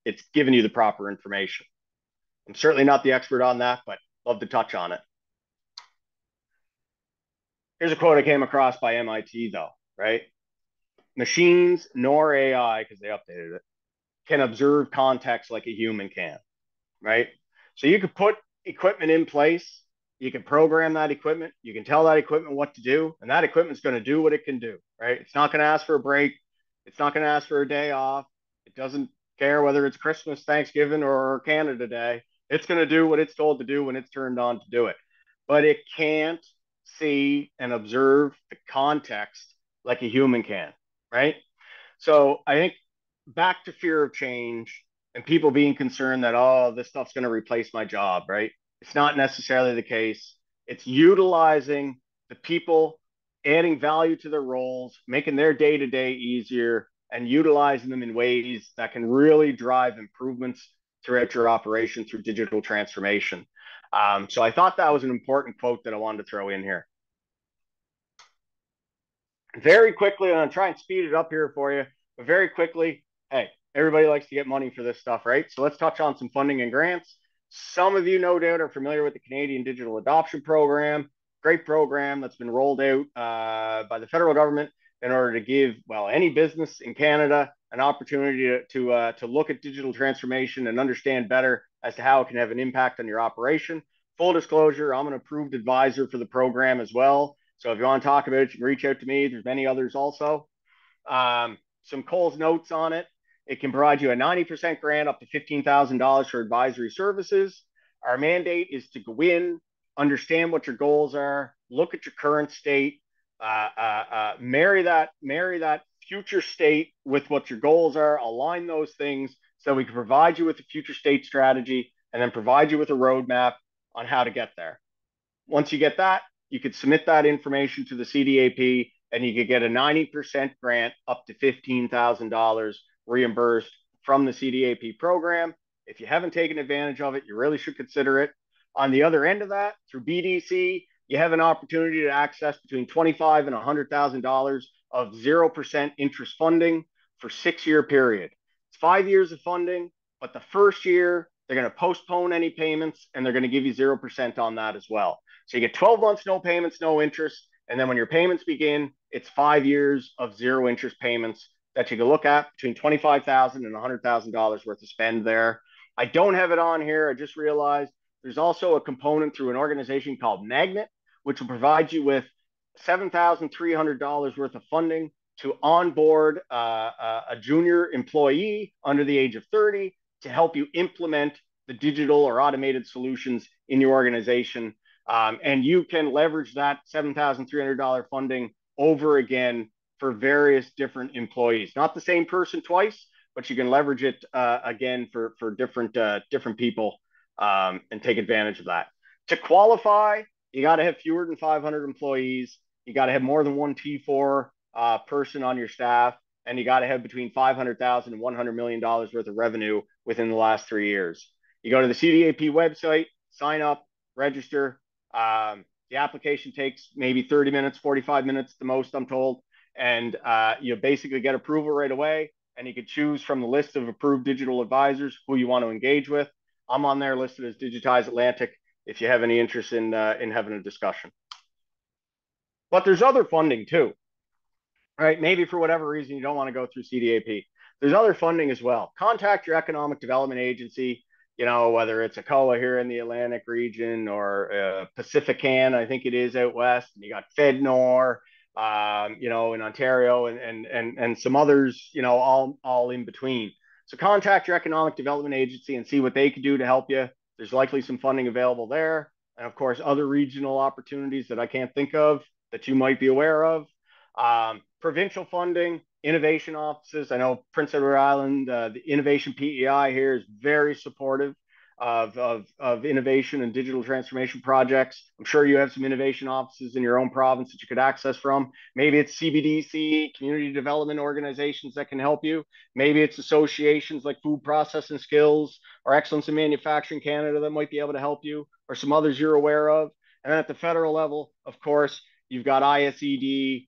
it's giving you the proper information. I'm certainly not the expert on that, but love to touch on it. Here's a quote I came across by MIT, though, right? Machines nor AI, because they updated it, can observe context like a human can, right? So you could put equipment in place, you can program that equipment, you can tell that equipment what to do, and that equipment's going to do what it can do, right? It's not going to ask for a break, it's not going to ask for a day off, it doesn't care whether it's Christmas, Thanksgiving, or Canada Day. It's going to do what it's told to do when it's turned on to do it. But it can't see and observe the context like a human can, right? So I think back to fear of change and people being concerned that, oh, this stuff's going to replace my job, right? It's not necessarily the case. It's utilizing the people, adding value to their roles, making their day to day easier, and utilizing them in ways that can really drive improvements throughout your operation through digital transformation. So I thought that was an important quote that I wanted to throw in here. Very quickly, I'm going to try and speed it up here for you, but very quickly, hey, everybody likes to get money for this stuff, right? So let's touch on some funding and grants. Some of you, no doubt, are familiar with the Canadian Digital Adoption Program. Great program that's been rolled out by the federal government in order to give, well, any business in Canada an opportunity to look at digital transformation and understand better as to how it can have an impact on your operation. Full disclosure, I'm an approved advisor for the program as well. So if you want to talk about it, you can reach out to me. There's many others also. Some Cole's notes on it. It can provide you a 90% grant up to $15,000 for advisory services. Our mandate is to go in, understand what your goals are, look at your current state, marry that future state with what your goals are, align those things so we can provide you with a future state strategy and then provide you with a roadmap on how to get there. Once you get that, you could submit that information to the CDAP and you could get a 90% grant up to $15,000 reimbursed from the CDAP program. If you haven't taken advantage of it, you really should consider it. On the other end of that, through BDC, you have an opportunity to access between $25,000 and $100,000 of 0% interest funding for 6-year period. It's 5 years of funding, but the first year, they're going to postpone any payments and they're going to give you 0% on that as well. So you get 12 months, no payments, no interest. And then when your payments begin, it's 5 years of zero interest payments that you can look at between $25,000 and $100,000 worth of spend there. I don't have it on here. I just realized there's also a component through an organization called Magnet, which will provide you with $7,300 worth of funding to onboard a junior employee under the age of 30 to help you implement the digital or automated solutions in your organization. And you can leverage that $7,300 funding over again for various different employees. Not the same person twice, but you can leverage it again for different people and take advantage of that. To qualify, you got to have fewer than 500 employees. You got to have more than one T4 person on your staff, and you got to have between $500,000 and $100 million worth of revenue within the last 3 years. You go to the CDAP website, sign up, register. The application takes maybe 30 minutes, 45 minutes, the most, I'm told. And you basically get approval right away. And you can choose from the list of approved digital advisors who you want to engage with. I'm on there listed as Digitize Atlantic if you have any interest in having a discussion. But there's other funding too, right? Maybe for whatever reason you don't want to go through CDAP. There's other funding as well. Contact your economic development agency, you know, whether it's ACOA here in the Atlantic region or Pacifican, I think it is out west. And you got FedNor, you know, in Ontario and some others, you know, all in between. So contact your economic development agency and see what they could do to help you. There's likely some funding available there. And of course, other regional opportunities that I can't think of that you might be aware of. Provincial funding, innovation offices. I know Prince Edward Island, the Innovation PEI here is very supportive of innovation and digital transformation projects. I'm sure you have some innovation offices in your own province that you could access from. Maybe it's CBDC, community development organizations that can help you. Maybe it's associations like Food Processing Skills or Excellence in Manufacturing Canada that might be able to help you, or some others you're aware of. And then at the federal level, of course, you've got ISED,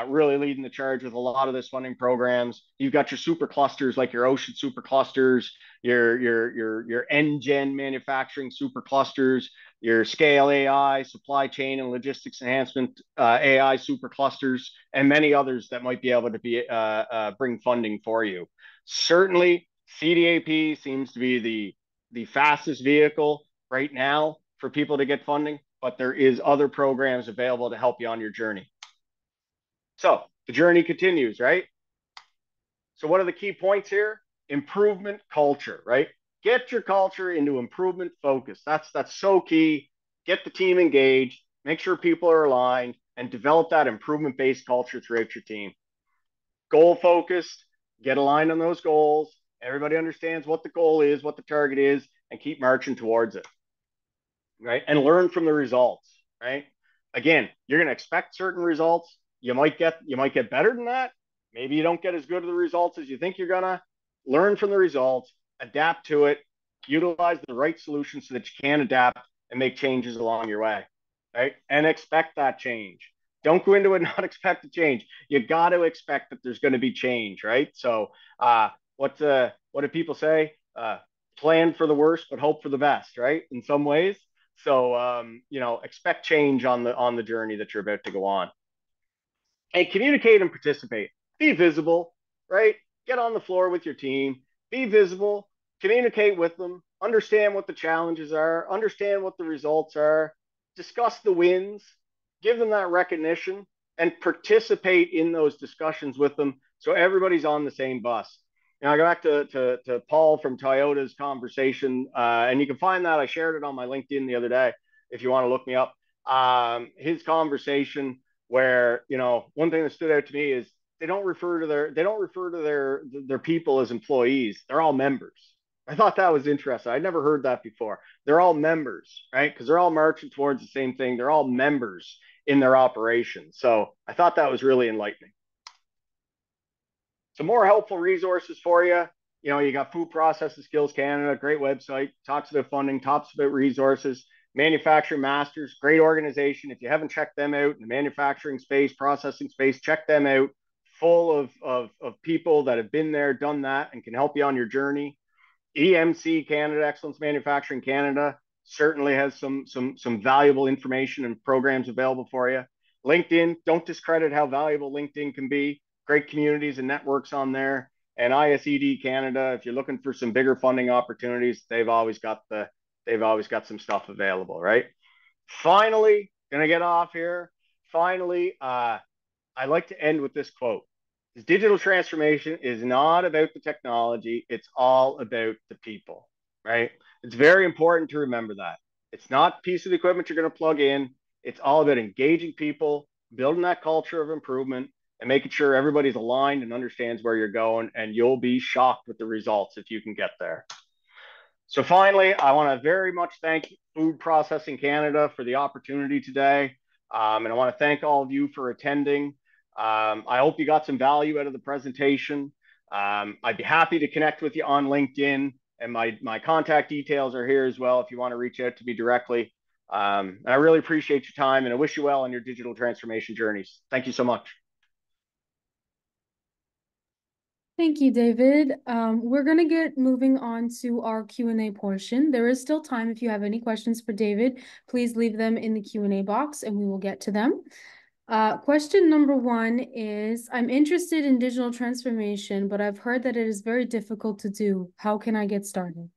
really leading the charge with a lot of this funding programs. You've got your super clusters like your ocean super clusters, your NGen manufacturing super clusters, your scale AI, supply chain and logistics enhancement AI super clusters, and many others that might be able to bring funding for you. Certainly, CDAP seems to be the fastest vehicle right now for people to get funding, but there is other programs available to help you on your journey. So the journey continues, right? So what are the key points here? Improvement culture, right? Get your culture into improvement focus. That's so key. Get the team engaged, make sure people are aligned, and develop that improvement-based culture throughout your team. Goal focused, get aligned on those goals. Everybody understands what the goal is, what the target is, and keep marching towards it, right? And learn from the results, right? Again, you're going to expect certain results. You might get better than that. Maybe you don't get as good of the results as you think you're gonna. Learn from the results, adapt to it, utilize the right solutions so that you can adapt and make changes along your way, right? And expect that change. Don't go into it not expect a change. You got to expect that there's going to be change, right? So, what do people say? Plan for the worst, but hope for the best, right? In some ways. So, expect change on the journey that you're about to go on. And communicate and participate. Be visible, right? Get on the floor with your team. Be visible. Communicate with them. Understand what the challenges are. Understand what the results are. Discuss the wins. Give them that recognition and participate in those discussions with them so everybody's on the same bus. Now, I go back to Paul from Toyota's conversation, and you can find that. I shared it on my LinkedIn the other day if you want to look me up. His conversation where, one thing that stood out to me is they don't refer to their people as employees. They're all members. I thought that was interesting. I'd never heard that before. They're all members, right? Because they're all marching towards the same thing. They're all members in their operation. So I thought that was really enlightening. Some more helpful resources for you. You got Food Processing Skills Canada, great website, talks about funding, talks about resources. Manufacturing Masters, great organization. If you haven't checked them out in the manufacturing space, processing space, check them out. Full of people that have been there, done that, and can help you on your journey. EMC Canada, Excellence Manufacturing Canada, certainly has some valuable information and programs available for you. LinkedIn, don't discredit how valuable LinkedIn can be. Great communities and networks on there. And ISED Canada, if you're looking for some bigger funding opportunities, they've always got some stuff available, right? Finally, gonna get off here. Finally, I like to end with this quote. Digital transformation is not about the technology. It's all about the people, right? It's very important to remember that. It's not a piece of equipment you're going to plug in. It's all about engaging people, building that culture of improvement, and making sure everybody's aligned and understands where you're going, and you'll be shocked with the results if you can get there. So finally, I want to very much thank Food Processing Canada for the opportunity today. And I want to thank all of you for attending. I hope you got some value out of the presentation. I'd be happy to connect with you on LinkedIn, and my contact details are here as well if you want to reach out to me directly. And I really appreciate your time, and I wish you well on your digital transformation journeys. Thank you so much. Thank you, David. We're going to get moving on to our Q&A portion. There is still time. If you have any questions for David, please leave them in the Q&A box and we will get to them. Question number one is, I'm interested in digital transformation, but I've heard that it is very difficult to do. How can I get started?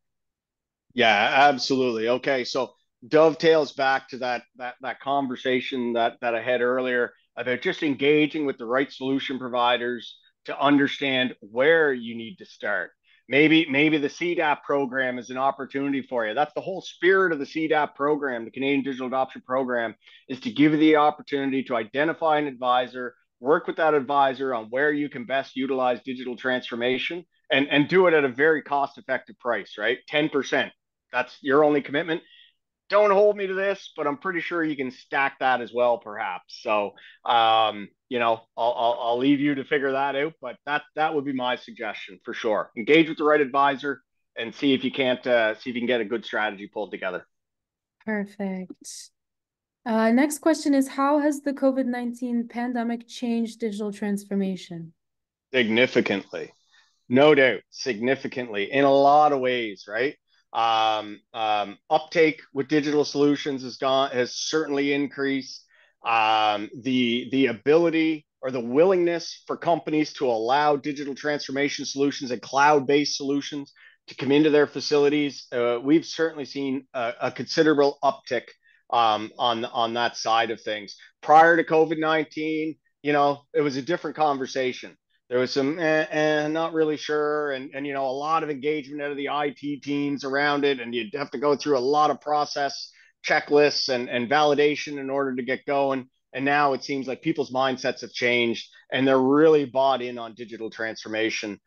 Yeah, absolutely. Okay, so dovetails back to that conversation that I had earlier about just engaging with the right solution providers to understand where you need to start. Maybe the CDAP program is an opportunity for you. That's the whole spirit of the CDAP program, the Canadian Digital Adoption Program, is to give you the opportunity to identify an advisor, work with that advisor on where you can best utilize digital transformation, and do it at a very cost-effective price, right? 10%. That's your only commitment. Don't hold me to this, but I'm pretty sure you can stack that as well, perhaps. So, I'll leave you to figure that out. But that would be my suggestion for sure. Engage with the right advisor and see if you can get a good strategy pulled together. Perfect. Next question is, how has the COVID-19 pandemic changed digital transformation? Significantly. No doubt, significantly in a lot of ways, right? Uptake with digital solutions has certainly increased. The ability or the willingness for companies to allow digital transformation solutions and cloud-based solutions to come into their facilities, we've certainly seen a considerable uptick on that side of things. Prior to COVID-19, it was a different conversation. There was some not really sure, and a lot of engagement out of the IT teams around it, and you'd have to go through a lot of process checklists and validation in order to get going. And now it seems like people's mindsets have changed, and they're really bought in on digital transformation.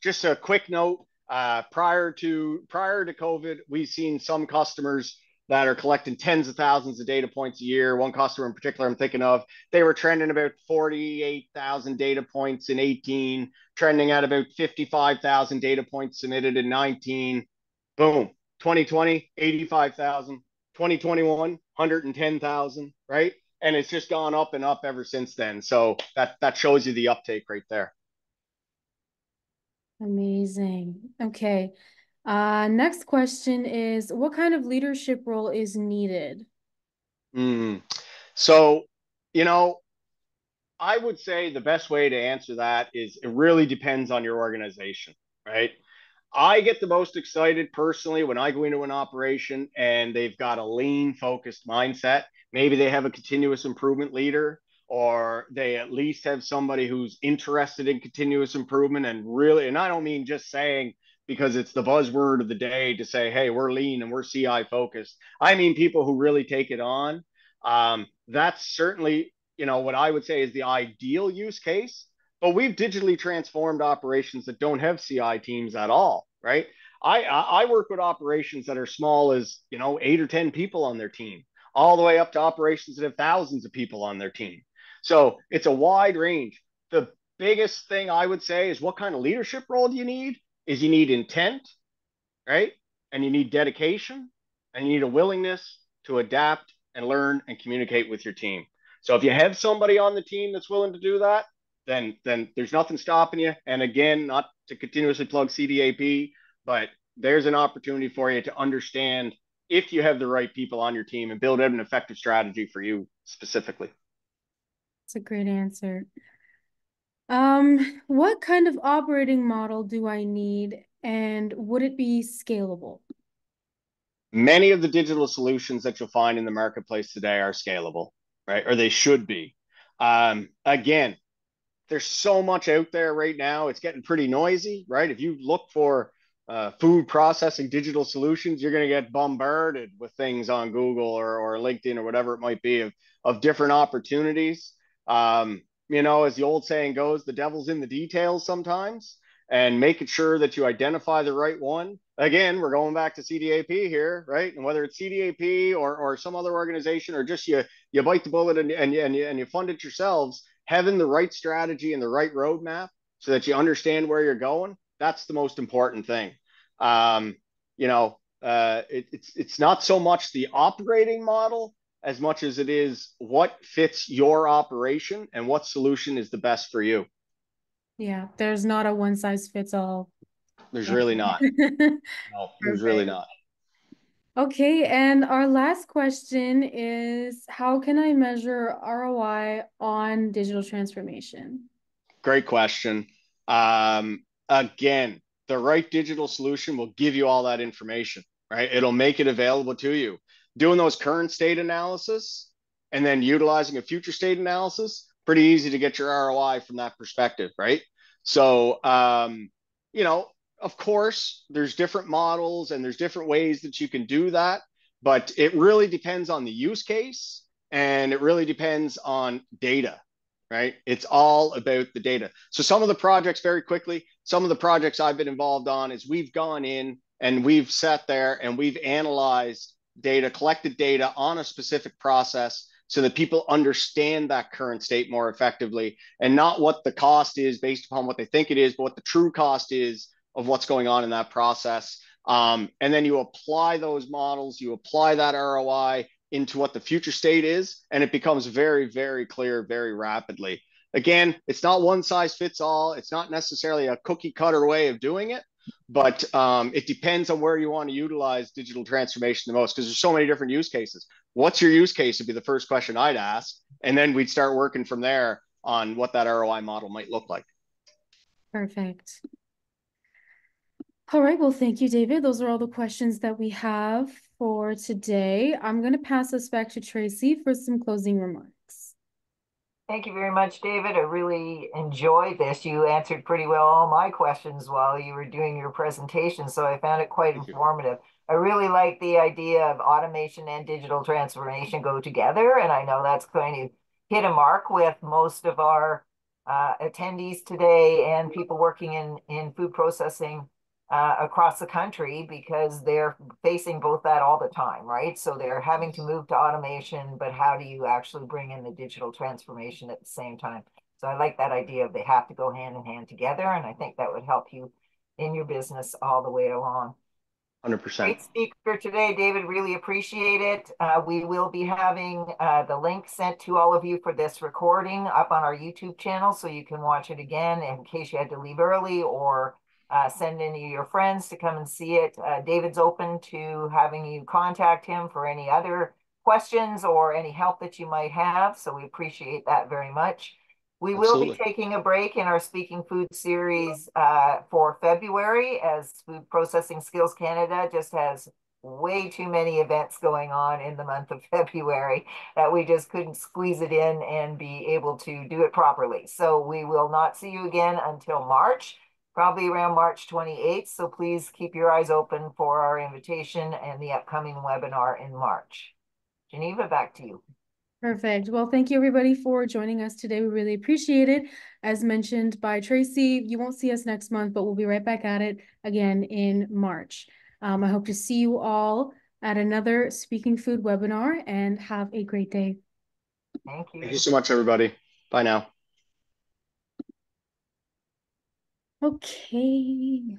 Just a quick note, prior to COVID, we've seen some customers that are collecting tens of thousands of data points a year. One customer in particular I'm thinking of, they were trending about 48,000 data points in 18, trending at about 55,000 data points submitted in 19. Boom. 2020, 85,000. 2021, 110,000, right? And it's just gone up and up ever since then. So that shows you the uptake right there. Amazing. Okay. Next question is, what kind of leadership role is needed? So, I would say the best way to answer that is it really depends on your organization, right? I get the most excited personally when I go into an operation and they've got a lean focused mindset. Maybe they have a continuous improvement leader, or they at least have somebody who's interested in continuous improvement and really, and I don't mean just saying because it's the buzzword of the day to say, hey, we're lean and we're CI focused. I mean people who really take it on. That's certainly, what I would say is the ideal use case. But we've digitally transformed operations that don't have CI teams at all, right? I work with operations that are small as 8 or 10 people on their team, all the way up to operations that have thousands of people on their team. So it's a wide range. The biggest thing I would say is what kind of leadership role do you need? Is you need intent, right? And you need dedication, and you need a willingness to adapt and learn and communicate with your team. So if you have somebody on the team that's willing to do that, then there's nothing stopping you. And again, not to continuously plug CDAP, but there's an opportunity for you to understand if you have the right people on your team and build out an effective strategy for you specifically. That's a great answer. What kind of operating model do I need, and would it be scalable? Many of the digital solutions that you'll find in the marketplace today are scalable, right? Or they should be. Again, there's so much out there right now. It's getting pretty noisy, right? If you look for food processing digital solutions, you're going to get bombarded with things on Google or LinkedIn or whatever it might be of different opportunities. As the old saying goes, the devil's in the details sometimes, and making sure that you identify the right one. Again, we're going back to CDAP here, right? And whether it's CDAP or some other organization, or just you bite the bullet and you fund it yourselves, having the right strategy and the right roadmap so that you understand where you're going, that's the most important thing. It's not so much the operating model as much as it is what fits your operation and what solution is the best for you. Yeah, there's not a one size fits all. There's really not. No, there's really Perfect. not. Okay, and our last question is, how can I measure ROI on digital transformation? Great question. Again, the right digital solution will give you all that information, right? It'll make it available to you. Doing those current state analysis and then utilizing a future state analysis, pretty easy to get your ROI from that perspective, right? So, of course, there's different models and there's different ways that you can do that, but it really depends on the use case and it really depends on data, right? It's all about the data. So some of the projects, very quickly, some of the projects I've been involved on is we've gone in And we've sat there and we've analyzed data, collected data on a specific process so that people understand that current state more effectively, and not what the cost is based upon what they think it is, but what the true cost is of what's going on in that process. And then you apply those models, you apply that ROI into what the future state is, and it becomes very, very clear very rapidly. Again, it's not one size fits all. It's not necessarily a cookie cutter way of doing it, but it depends on where you want to utilize digital transformation the most, because there's so many different use cases. What's your use case would be the first question I'd ask, and then we'd start working from there on what that ROI model might look like. Perfect. All right, well, thank you, David. Those are all the questions that we have for today. I'm going to pass this back to Tracy for some closing remarks. Thank you very much, David. I really enjoyed this. You answered pretty well all my questions while you were doing your presentation, so I found it quite informative. I really like the idea of automation and digital transformation go together, and I know that's going to hit a mark with most of our attendees today and people working in food processing across the country, because they're facing both that all the time, right? So they're having to move to automation, but how do you actually bring in the digital transformation at the same time? So I like that idea of they have to go hand in hand together, and I think that would help you in your business all the way along. 100%. Great speaker today, David. Really appreciate it. We will be having the link sent to all of you for this recording up on our YouTube channel, so you can watch it again in case you had to leave early, or send any of your friends to come and see it. David's open to having you contact him for any other questions or any help that you might have, so we appreciate that very much. We will be taking a break in our Speaking Food series for February, as Food Processing Skills Canada just has way too many events going on in the month of February that we just couldn't squeeze it in and be able to do it properly. So we will not see you again until March, probably around March 28th. So please keep your eyes open for our invitation and the upcoming webinar in March. Geneva, back to you. Perfect. Well, thank you everybody for joining us today. We really appreciate it. As mentioned by Tracy, you won't see us next month, but we'll be right back at it again in March. I hope to see you all at another Speaking Food webinar, and have a great day. Thank you. Thank you so much, everybody. Bye now. Okay.